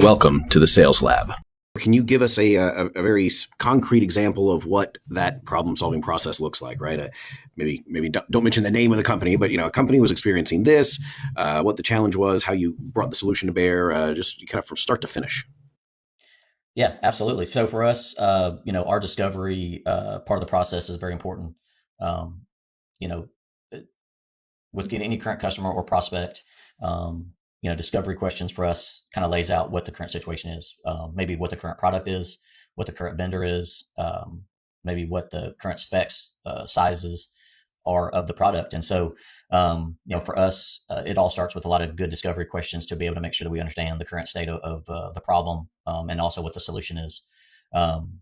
Welcome to the Sales Lab. Can you give us a very concrete example of what that problem-solving process looks like, right? Maybe don't mention the name of the company, but a company was experiencing this, what the challenge was, how you brought the solution to bear, just kind of from start to finish. Yeah, absolutely. So for us, our discovery part of the process is very important. Um, you know, uh, with getting any current customer or prospect, discovery questions for us kind of lays out what the current situation is, maybe what the current product is, what the current vendor is, maybe what the current specs, sizes are of the product. And so, for us, it all starts with a lot of good discovery questions to be able to make sure that we understand the current state of the problem, and also what the solution is. Um,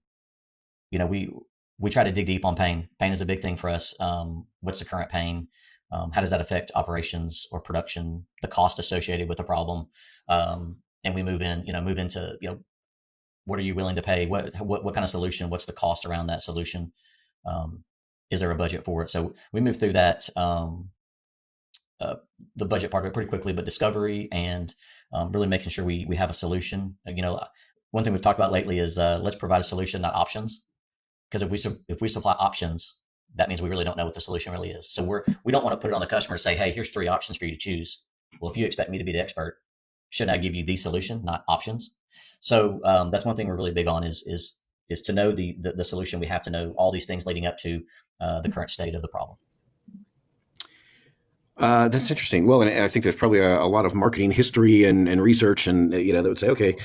you know, we try to dig deep on pain. Pain is a big thing for us. What's the current pain? How does that affect operations or production? The cost associated with the problem, and we move into what are you willing to pay? What kind of solution? What's the cost around that solution? Um, is there a budget for it? So we move through that uh, the budget part of it pretty quickly, but discovery and really making sure we have a solution. One thing we've talked about lately is let's provide a solution, not options. Because if we supply options, that means we really don't know what the solution really is. So we don't want to put it on the customer and say, hey, here's 3 options for you to choose. Well, if you expect me to be the expert, shouldn't I give you the solution, not options? So that's one thing we're really big on is to know the solution. We have to know all these things leading up to the current state of the problem. That's interesting. Well, and I think there's probably a lot of marketing history and research, and that would say, okay,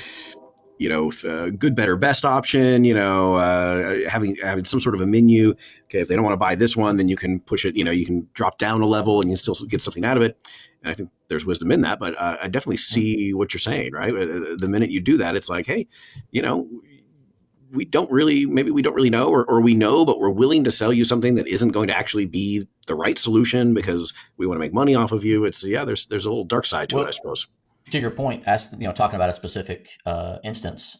good, better, best option, having some sort of a menu. Okay, if they don't want to buy this one, then you can push it, you can drop down a level and you can still get something out of it. And I think there's wisdom in that, but I definitely see what you're saying, right? The minute you do that, it's like, hey, maybe we don't really know, or we know, but we're willing to sell you something that isn't going to actually be the right solution because we want to make money off of you. There's a little dark side to it, I Well, suppose. to your point, talking about a specific instance,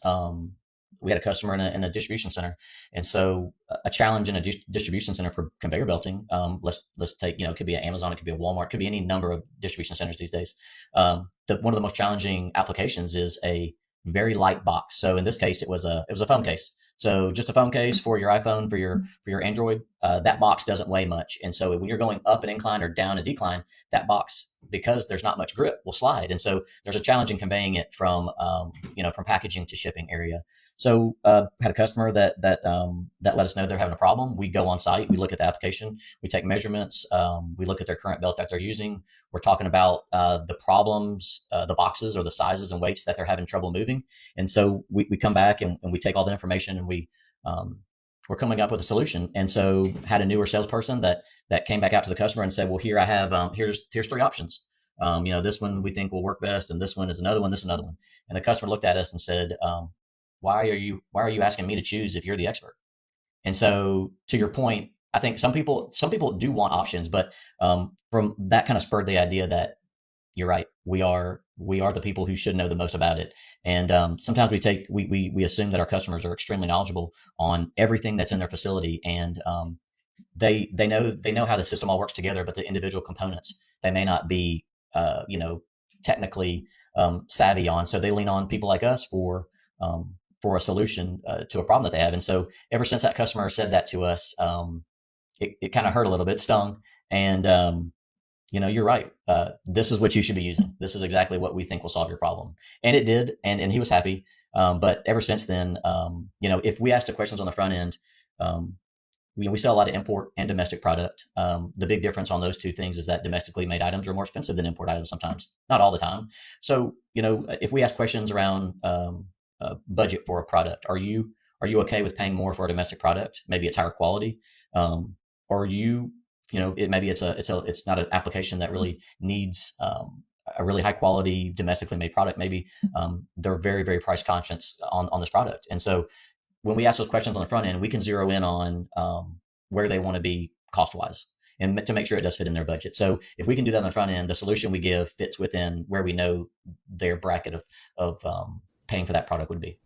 we had a customer in a distribution center, and so a challenge in a distribution center for conveyor belting. Let's take it could be an Amazon, it could be a Walmart, it could be any number of distribution centers these days. One of the most challenging applications is a very light box. So in this case, it was a phone case. So just a phone case for your iPhone, for your Android. That box doesn't weigh much, and so when you're going up an incline or down a decline, that box, because there's not much grip, will slide. And so there's a challenge in conveying it from packaging to shipping area. So had a customer that let us know they're having a problem. We go on site, we look at the application, we take measurements, we look at their current belt that they're using. We're talking about the problems, the boxes or the sizes and weights that they're having trouble moving. And so we come back and we take all the information and we're coming up with a solution. And so had a newer salesperson that came back out to the customer and said, well, here I have, here's 3 options. This one we think will work best, and this one is another one, this another one. And the customer looked at us and said, why are you asking me to choose if you're the expert? And so to your point, I think some people do want options, but from that kind of spurred the idea that you're right. We are the people who should know the most about it. And sometimes we assume that our customers are extremely knowledgeable on everything that's in their facility, and they know how the system all works together, but the individual components they may not be technically savvy on. So they lean on people like us for a solution to a problem that they have. And so ever since that customer said that to us, it kind of hurt a little bit, stung. And you're right. This is what you should be using. This is exactly what we think will solve your problem. And it did. And he was happy. But ever since then, if we ask the questions on the front end, we sell a lot of import and domestic product. The big difference on those 2 things is that domestically made items are more expensive than import items sometimes, not all the time. So, if we ask questions around budget for a product, are you okay with paying more for a domestic product? Maybe it's higher quality. Or maybe it's not an application that really needs a really high quality domestically made product. Maybe they're very, very price conscious on this product. And so when we ask those questions on the front end, we can zero in on where they want to be cost wise and to make sure it does fit in their budget. So if we can do that on the front end, the solution we give fits within where we know their bracket of paying for that product would be.